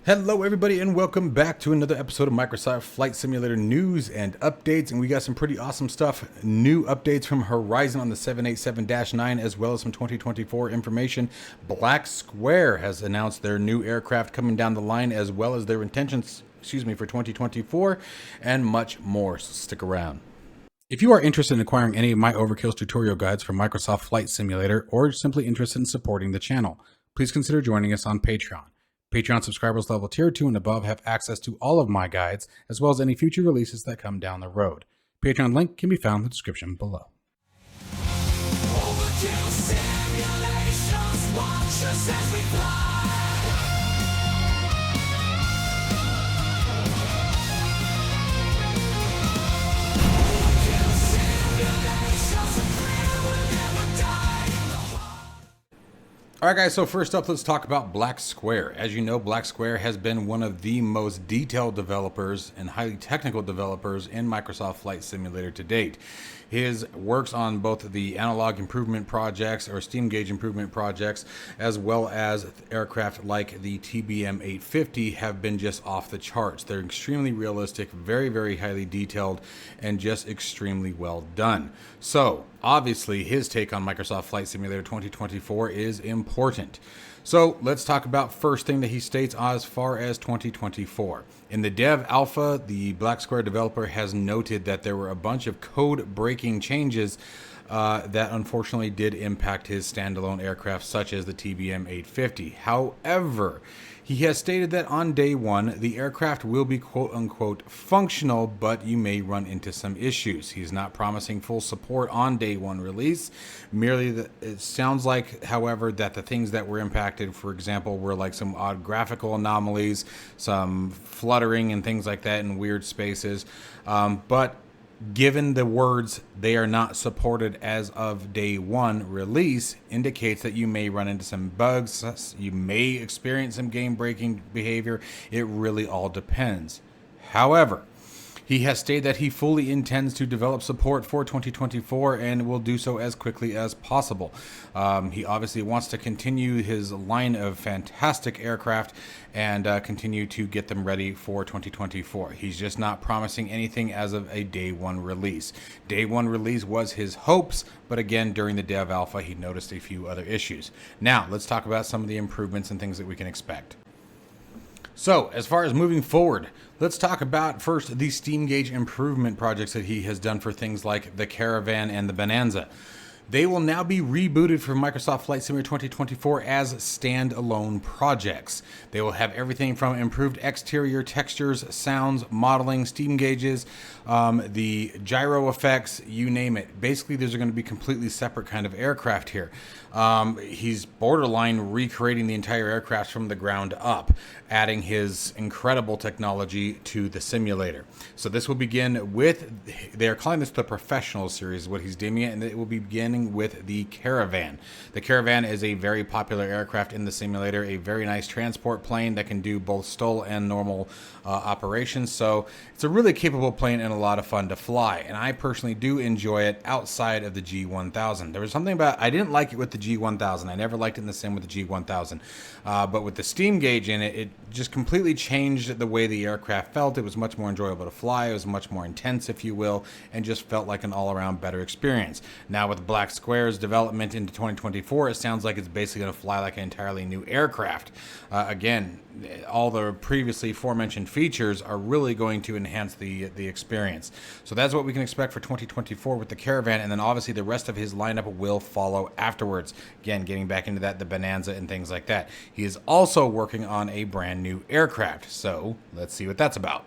Hello everybody and welcome back to another episode of Microsoft Flight Simulator news and updates, and we got some pretty awesome stuff. New updates from Ryzen on the 787-9 as well as some 2024 information. Blacksquare has announced their new aircraft coming down the line as well as their intentions, for 2024 and much more, so stick around. If you are interested in acquiring any of my Overkills tutorial guides for Microsoft Flight Simulator or simply interested in supporting the channel, please consider joining us on Patreon. Patreon subscribers level tier 2 and above have access to all of my guides, as well as any future releases that come down the road. Patreon link can be found in the description below. Overkill simulations, watch us as we fly. Overkill simulations, a thrill will never die in the heart. Alright guys, so first up, let's talk about Blacksquare. As you know, Blacksquare has been one of the most detailed developers and highly technical developers in Microsoft Flight Simulator to date. His works on both the analog improvement projects or steam gauge improvement projects, as well as aircraft like the TBM 850 have been just off the charts. They're extremely realistic, very, very highly detailed, and just extremely well done. So obviously his take on Microsoft Flight Simulator 2024 is important. So let's talk about first thing that he states as far as 2024. In the dev alpha, the Blacksquare developer has noted that there were a bunch of code breaking changes that unfortunately did impact his standalone aircraft, such as the TBM 850. However, he has stated that on day one, the aircraft will be quote-unquote functional, but you may run into some issues. He's not promising full support on day one release. Merely, it sounds like, however, that the things that were impacted, for example, were like some odd graphical anomalies, some fluttering and things like that in weird spaces. But given the words "they are not supported as of day one" release indicates that you may run into some bugs, you may experience some game breaking behavior. It really all depends. However, he has stated that he fully intends to develop support for 2024 and will do so as quickly as possible. He obviously wants to continue his line of fantastic aircraft and continue to get them ready for 2024. He's just not promising anything as of a day one release. Day one release was his hopes, but again, during the dev alpha, he noticed a few other issues. Now, let's talk about some of the improvements and things that we can expect. So, as far as moving forward, let's talk about first the steam gauge improvement projects that he has done for things like the Caravan and the Bonanza. They will now be rebooted for Microsoft Flight Simulator 2024 as standalone projects. They will have everything from improved exterior textures, sounds, modeling, steam gauges, the gyro effects, you name it. Basically, these are going to be completely separate kind of aircraft here. He's borderline recreating the entire aircraft from the ground up, adding his incredible technology to the simulator. So this will begin with, they're calling this the Professional Series, is what he's deeming it, and it will be beginning with the Caravan. The Caravan is a very popular aircraft in the simulator, a very nice transport plane that can do both STOL and normal operations. So it's a really capable plane and a lot of fun to fly, and I personally do enjoy it outside of the G1000. There was something about, I didn't like it with the G1000. I never liked it in the sim with the G1000. But with the steam gauge in it, it just completely changed the way the aircraft felt. It was much more enjoyable to fly. It was much more intense, if you will, and just felt like an all-around better experience. Now with Blacksquare's development into 2024, it sounds like it's basically going to fly like an entirely new aircraft. Again, all the previously aforementioned features are really going to enhance the experience. So that's what we can expect for 2024 with the Caravan, and then obviously the rest of his lineup will follow afterwards. Again, getting back into that, the Bonanza and things like that. He is also working on a brand new aircraft, so let's see what that's about.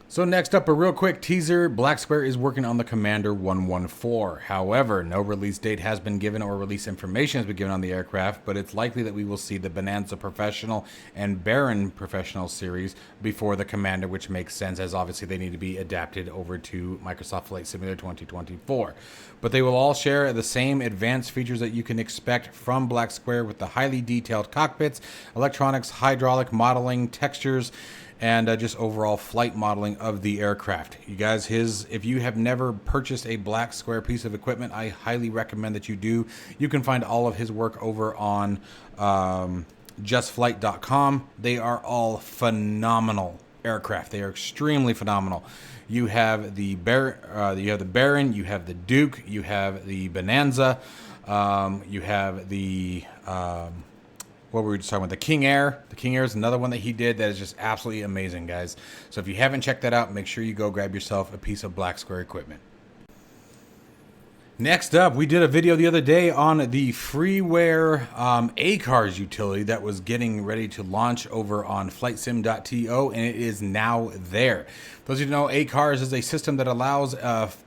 So next up, a real quick teaser. Blacksquare is working on the Commander 114. However, no release date has been given or release information has been given on the aircraft, but it's likely that we will see the Bonanza Professional and Baron Professional series before the Commander, which makes sense as obviously they need to be adapted over to Microsoft Flight Simulator 2024. But they will all share the same advanced features that you can expect from Blacksquare with the highly detailed cockpits, electronics, hydraulic modeling, textures, and just overall flight modeling of the aircraft. You guys, if you have never purchased a Blacksquare piece of equipment, I highly recommend that you do. You can find all of his work over on justflight.com. They are all phenomenal aircraft. They are extremely phenomenal. You have the Baron, you have the Duke, you have the Bonanza, you have the what were we just talking about? The King Air. The King Air is another one that he did that is just absolutely amazing, guys. So if you haven't checked that out, make sure you go grab yourself a piece of Blacksquare equipment. Next up, we did a video the other day on the Freeware ACARS utility that was getting ready to launch over on flightsim.to, and it is now there. Those of you who know, ACARS is a system that allows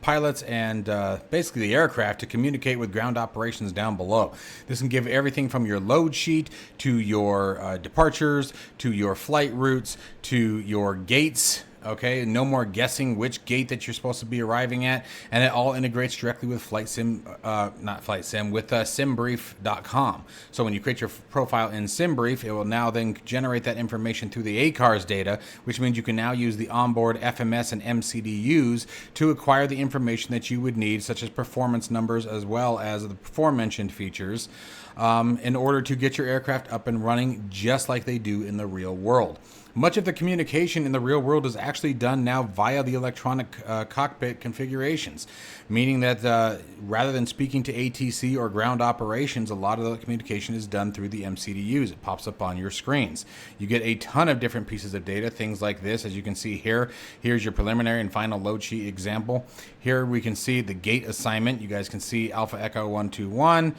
pilots and basically the aircraft to communicate with ground operations down below. This can give everything from your load sheet to your departures, to your flight routes, to your gates. Okay, no more guessing which gate that you're supposed to be arriving at, and it all integrates directly with simbrief.com. So when you create your profile in SimBrief, it will now then generate that information through the ACARS data, which means you can now use the onboard FMS and MCDUs to acquire the information that you would need, such as performance numbers as well as the aforementioned features, in order to get your aircraft up and running just like they do in the real world. Much of the communication in the real world is actually done now via the electronic cockpit configurations, meaning that rather than speaking to ATC or ground operations, a lot of the communication is done through the MCDUs. It pops up on your screens. You get a ton of different pieces of data, things like this, as you can see here. Here's your preliminary and final load sheet example. Here we can see the gate assignment. You guys can see Alpha Echo 121.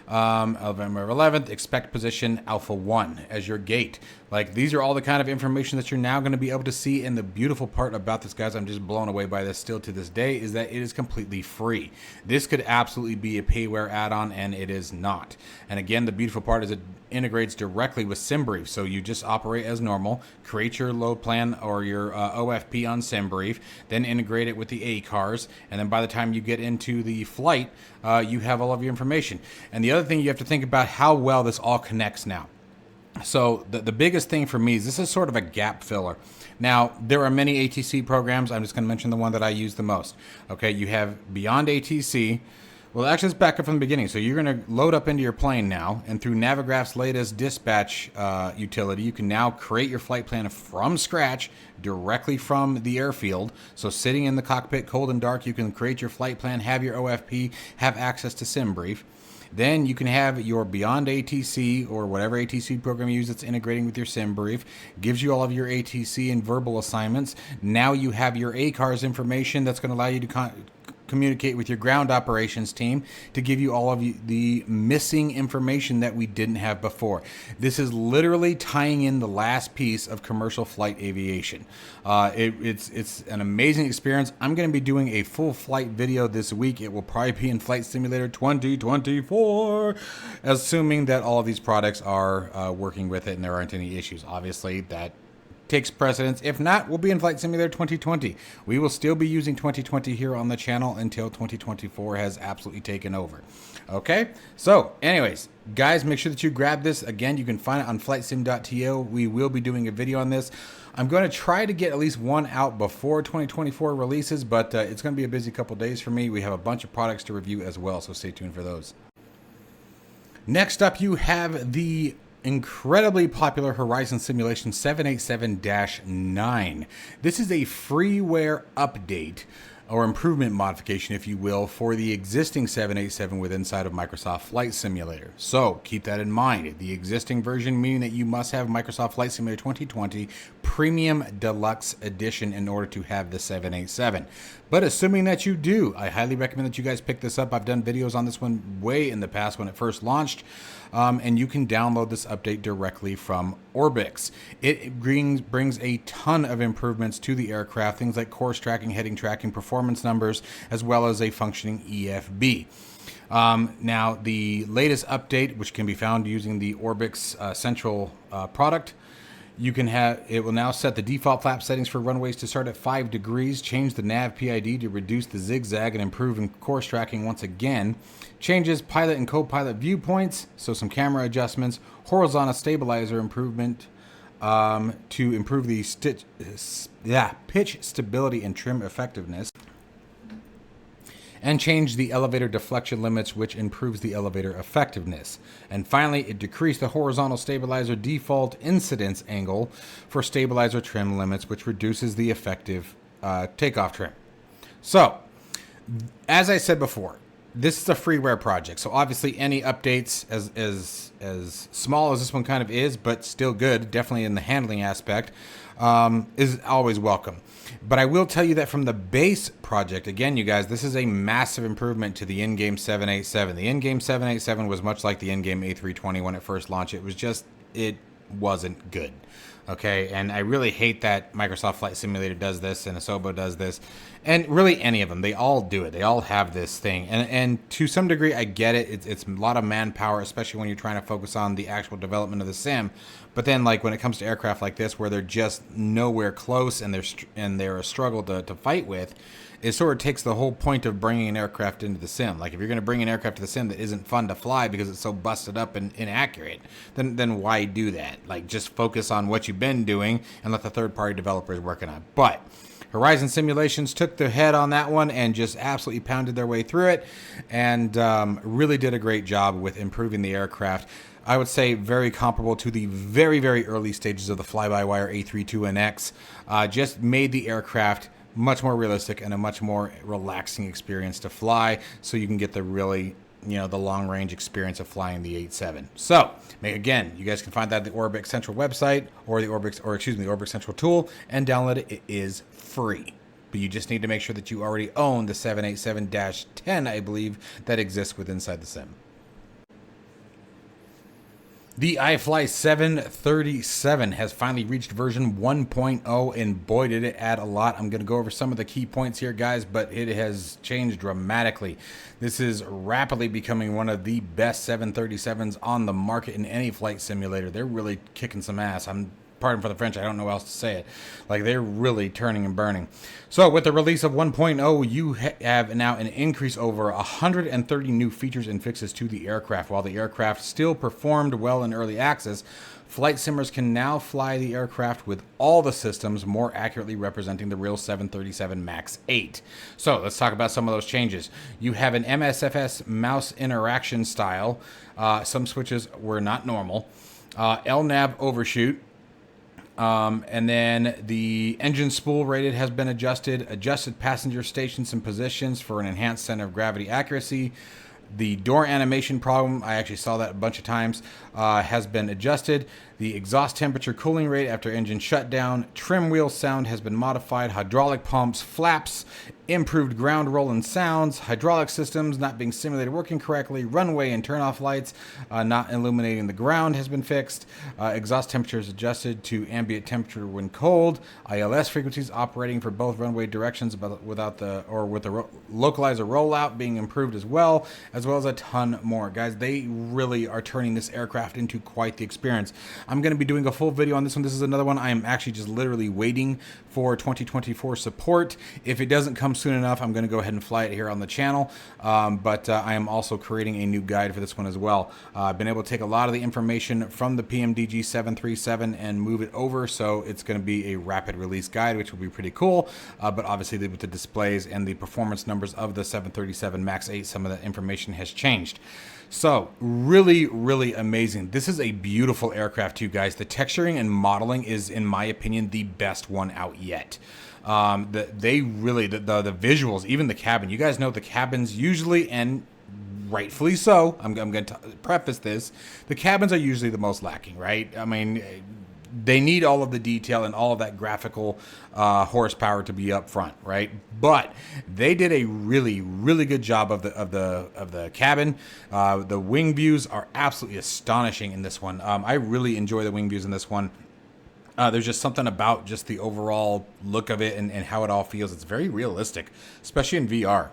November 11th, expect position Alpha 1 as your gate. Like, these are all the kind of information that you're now going to be able to see. And the beautiful part about this, guys, I'm just blown away by this still to this day, is that it is completely free. This could absolutely be a payware add-on, and it is not. And again, the beautiful part is it integrates directly with SimBrief. So you just operate as normal, create your load plan or your OFP on SimBrief, then integrate it with the ACARS, and then by the time you get into the flight, you have all of your information. And the other thing you have to think about how well this all connects now. So the biggest thing for me is this is sort of a gap filler. Now, there are many ATC programs. I'm just going to mention the one that I use the most. Okay, you have Beyond ATC. Well, actually, let's back up from the beginning. So you're going to load up into your plane now, and through Navigraph's latest dispatch utility, you can now create your flight plan from scratch directly from the airfield. So sitting in the cockpit, cold and dark, you can create your flight plan, have your OFP, have access to SimBrief. Then you can have your Beyond ATC or whatever ATC program you use that's integrating with your SimBrief. Gives you all of your ATC and verbal assignments. Now you have your ACARS information that's going to allow you to communicate with your ground operations team to give you all of the missing information that we didn't have before. This is literally tying in the last piece of commercial flight aviation. It's an amazing experience. I'm going to be doing a full flight video this week. It will probably be in Flight Simulator 2024, assuming that all of these products are working with it and there aren't any issues. Obviously, that takes precedence. If not, we'll be in Flight Simulator 2020. We will still be using 2020 here on the channel until 2024 has absolutely taken over. Okay, so anyways, guys, make sure that you grab this. Again, you can find it on flightsim.to. We will be doing a video on this. I'm going to try to get at least one out before 2024 releases, but it's going to be a busy couple days for me. We have a bunch of products to review as well, so stay tuned for those. Next up, you have the incredibly popular Ryzen simulation 787-9. This is a freeware update or improvement modification, if you will, for the existing 787 with inside of Microsoft Flight Simulator. So keep that in mind. The existing version, meaning that you must have Microsoft Flight Simulator 2020 Premium Deluxe Edition in order to have the 787. But assuming that you do, I highly recommend that you guys pick this up. I've done videos on this one way in the past when it first launched. And you can download this update directly from Orbix. It brings a ton of improvements to the aircraft, things like course tracking, heading tracking, performance numbers, as well as a functioning EFB. Now, the latest update, which can be found using the Orbix Central product, it will now set the default flap settings for runways to start at 5 degrees, change the nav PID to reduce the zigzag and improve in course tracking once again, changes pilot and co-pilot viewpoints, so some camera adjustments, horizontal stabilizer improvement to improve the pitch stability and trim effectiveness, and changed the elevator deflection limits, which improves the elevator effectiveness. And finally, it decreased the horizontal stabilizer default incidence angle for stabilizer trim limits, which reduces the effective takeoff trim. So, as I said before, this is a freeware project, so obviously any updates, as small as this one kind of is, but still good, definitely in the handling aspect, is always welcome. But I will tell you that from the base project, again, you guys, this is a massive improvement to the in-game 787. The in-game 787 was much like the in-game A320 when it first launched. It wasn't good. Okay, and I really hate that Microsoft Flight Simulator does this and Asobo does this, and really any of them. They all do it. They all have this thing, and to some degree, I get it. It's a lot of manpower, especially when you're trying to focus on the actual development of the sim. But then, like when it comes to aircraft like this, where they're just nowhere close and they're a struggle to fight with, it sort of takes the whole point of bringing an aircraft into the sim. Like if you're going to bring an aircraft to the sim that isn't fun to fly because it's so busted up and inaccurate, then why do that? Like just focus on what you've been doing and let the third-party developers work on it. But Horizon Simulations took the head on that one and just absolutely pounded their way through it, and really did a great job with improving the aircraft. I would say very comparable to the very, very early stages of the fly-by-wire A32NX. Just made the aircraft much more realistic and a much more relaxing experience to fly, so you can get the really, the long range experience of flying the 87. So again, you guys can find that at the Orbix Central website or the Orbix Central tool and download it. It is free, but you just need to make sure that you already own the 787-10, I believe, that exists inside the sim. The iFly 737 has finally reached version 1.0, and boy did it add a lot. I'm going to go over some of the key points here, guys, but it has changed dramatically. This is rapidly becoming one of the best 737s on the market in any flight simulator. They're really kicking some ass. Pardon for the French, I don't know how else to say it. Like, they're really turning and burning. So with the release of 1.0, you have now an increase over 130 new features and fixes to the aircraft. While the aircraft still performed well in early access, flight simmers can now fly the aircraft with all the systems more accurately representing the real 737 MAX 8. So let's talk about some of those changes. You have an MSFS mouse interaction style. Some switches were not normal. LNAV overshoot. And then the engine spool rated has been adjusted passenger stations and positions for an enhanced center of gravity accuracy. The door animation problem, I actually saw that a bunch of times, has been adjusted. The exhaust temperature cooling rate after engine shutdown. Trim wheel sound has been modified. Hydraulic pumps, flaps, improved ground roll and sounds. Hydraulic systems not being simulated working correctly. Runway and turn-off lights not illuminating the ground has been fixed. Exhaust temperatures adjusted to ambient temperature when cold. ILS frequencies operating for both runway directions, but with the localizer rollout being improved as well as a ton more. Guys, they really are turning this aircraft into quite the experience. I'm going to be doing a full video on this one. This is another one I am actually just literally waiting for 2024 support. If it doesn't come soon enough, I'm going to go ahead and fly it here on the channel. But I am also creating a new guide for this one as well. I've been able to take a lot of the information from the PMDG 737 and move it over, so it's going to be a rapid release guide, which will be pretty cool. But obviously with the displays and the performance numbers of the 737 MAX 8, some of that information has changed. So really, really amazing. This is a beautiful aircraft too, guys. The texturing and modeling is, in my opinion, the best one out yet. The visuals, even the cabin. You guys know the cabins usually, and rightfully so, I'm going to preface this, the cabins are usually the most lacking, right? I mean, they need all of the detail and all of that graphical horsepower to be up front, right? But they did a really, really good job of the cabin. The wing views are absolutely astonishing in this one. I really enjoy the wing views in this one. There's just something about just the overall look of it and how it all feels. It's very realistic, especially in VR.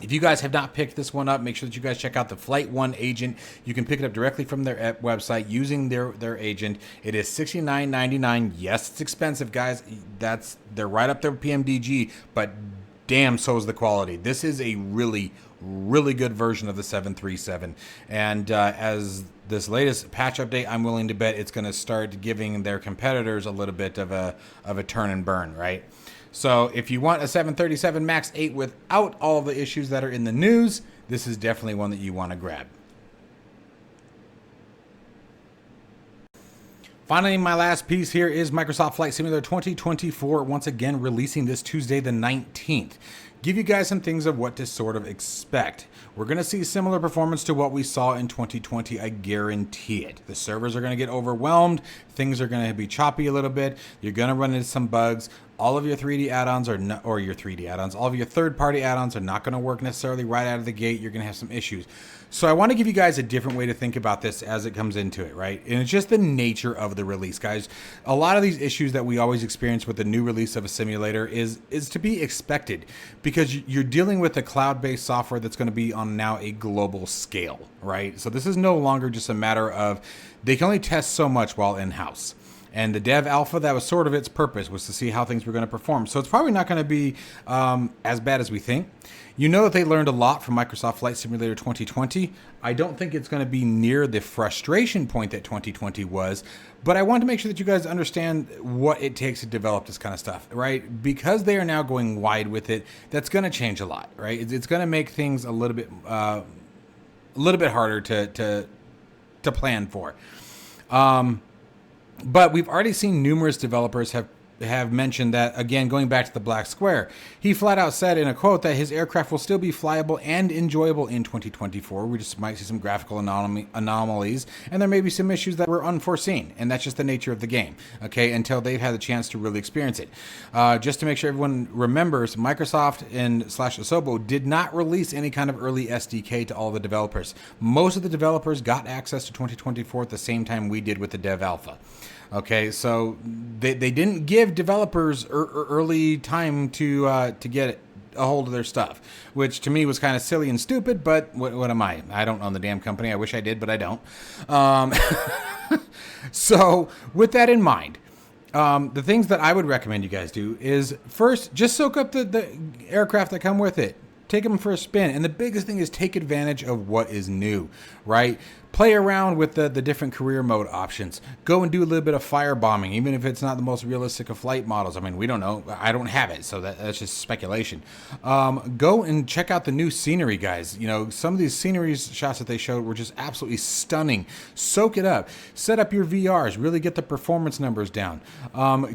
If you guys have not picked this one up, make sure that you guys check out the Flight One agent. You can pick it up directly from their website using their agent. It is $69.99. Yes, it's expensive, guys. They're right up there with PMDG, but damn, so is the quality. This is a really really good version of the 737. And as this latest patch update, I'm willing to bet it's going to start giving their competitors a little bit of a turn and burn, right? So if you want a 737 MAX 8 without all the issues that are in the news, this is definitely one that you want to grab. Finally, my last piece here is Microsoft Flight Simulator 2024, once again releasing this Tuesday the 19th. Give you guys some things of what to sort of expect. We're going to see similar performance to what we saw in 2020, I guarantee it. The servers are going to get overwhelmed, things are going to be choppy a little bit, you're going to run into some bugs. All of your 3D add-ons all of your third-party add-ons are not going to work necessarily right out of the gate. You're going to have some issues. So I want to give you guys a different way to think about this as it comes into it, right? And it's just the nature of the release, guys. A lot of these issues that we always experience with the new release of a simulator is to be expected, because you're dealing with a cloud-based software that's going to be on now a global scale, right? So this is no longer just a matter of they can only test so much while in-house. And the dev alpha, that was sort of its purpose, was to see how things were going to perform. So it's probably not going to be as bad as we think. You know that they learned a lot from Microsoft Flight Simulator 2020. I don't think it's going to be near the frustration point that 2020 was, but I want to make sure that you guys understand what it takes to develop this kind of stuff, right? Because they are now going wide with it, that's going to change a lot, right? It's going to make things a little bit harder to plan for. But we've already seen numerous developers have mentioned that, again, going back to the Blacksquare, he flat out said in a quote that his aircraft will still be flyable and enjoyable in 2024. We just might see some graphical anomalies, and there may be some issues that were unforeseen, and that's just the nature of the game, okay, until they've had the chance to really experience it. Just to make sure everyone remembers, Microsoft and /Asobo did not release any kind of early SDK to all the developers. Most of the developers got access to 2024 at the same time we did with the Dev Alpha. Okay, so they didn't give developers early time to get a hold of their stuff, which to me was kind of silly and stupid, but what am I? I don't own the damn company. I wish I did, but I don't. So with that in mind, the things that I would recommend you guys do is, first, just soak up the aircraft that come with it. Take them for a spin. And the biggest thing is take advantage of what is new, right? Play around with the different career mode options. Go and do a little bit of firebombing, even if it's not the most realistic of flight models. I mean, we don't know. I don't have it, so that's just speculation. Go and check out the new scenery, guys. You know, some of these scenery shots that they showed were just absolutely stunning. Soak it up. Set up your VRs. Really get the performance numbers down.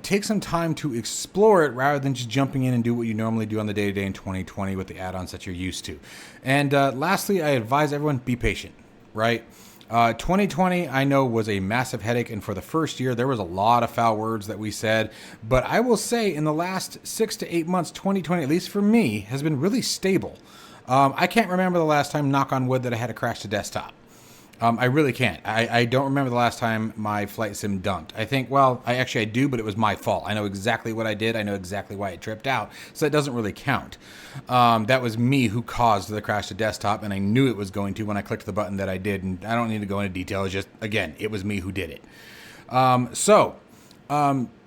Take some time to explore it rather than just jumping in and do what you normally do on the day-to-day in 2020 with the add-ons that you're used to. And lastly, I advise everyone, be patient, right? 2020, I know, was a massive headache, and for the first year, there was a lot of foul words that we said, but I will say in the last 6 to 8 months, 2020, at least for me, has been really stable. I can't remember the last time, knock on wood, that I had a crash to desktop. I really can't. I don't remember the last time my flight sim dunked. I think, well, I do, but it was my fault. I know exactly what I did. I know exactly why it tripped out. So it doesn't really count. That was me who caused the crash to desktop, and I knew it was going to when I clicked the button that I did. And I don't need to go into detail. It's just, again, it was me who did it.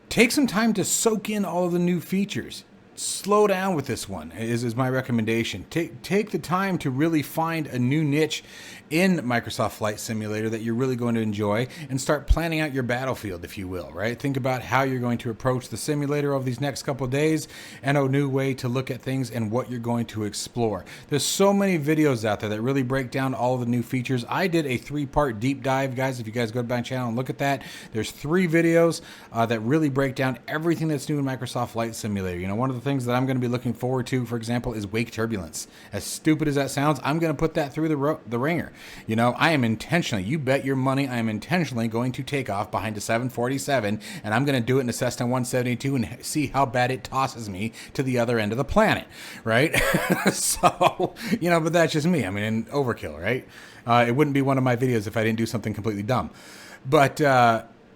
Take some time to soak in all of the new features. Slow down with this one is my recommendation. Take the time to really find a new niche in Microsoft Flight Simulator that you're really going to enjoy, and start planning out your battlefield, if you will, right? Think about how you're going to approach the simulator over these next couple of days, and a new way to look at things and what you're going to explore. There's so many videos out there that really break down all of the new features. I did a 3-part deep dive, guys. If you guys go to my channel and look at that, there's 3 videos that really break down everything that's new in Microsoft Flight Simulator. You know, one of the things that I'm going to be looking forward to, for example, is wake turbulence. As stupid as that sounds, I'm going to put that through the ringer. You know, I am intentionally, you bet your money, I am intentionally going to take off behind a 747, and I'm going to do it in a Cessna 172 and see how bad it tosses me to the other end of the planet, right? So, you know, but that's just me. I mean, overkill, right? It wouldn't be one of my videos if I didn't do something completely dumb. But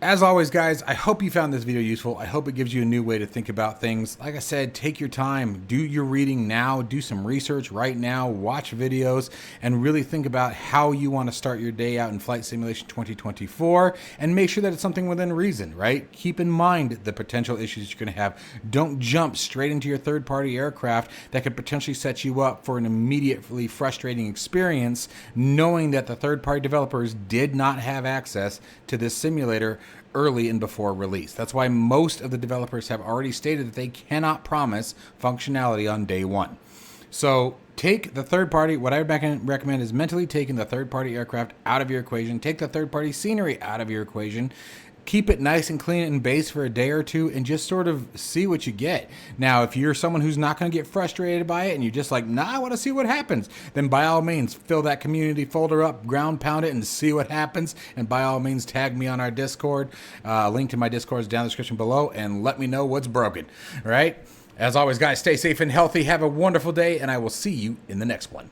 As always, guys, I hope you found this video useful. I hope it gives you a new way to think about things. Like I said, take your time, do your reading now, do some research right now, watch videos, and really think about how you want to start your day out in Flight Simulation 2024, and make sure that it's something within reason, right? Keep in mind the potential issues you're going to have. Don't jump straight into your third-party aircraft that could potentially set you up for an immediately frustrating experience, knowing that the third-party developers did not have access to this simulator early and before release. That's why most of the developers have already stated that they cannot promise functionality on day one. So take the third party, what I would recommend is mentally taking the third party aircraft out of your equation, take the third party scenery out of your equation, keep it nice and clean and base for a day or two, and just sort of see what you get. Now, if you're someone who's not going to get frustrated by it and you're just like, nah, I want to see what happens, then by all means, fill that community folder up, ground pound it, and see what happens. And by all means, tag me on our Discord. Link to my Discord is down in the description below, and let me know what's broken, all right? As always, guys, stay safe and healthy. Have a wonderful day, and I will see you in the next one.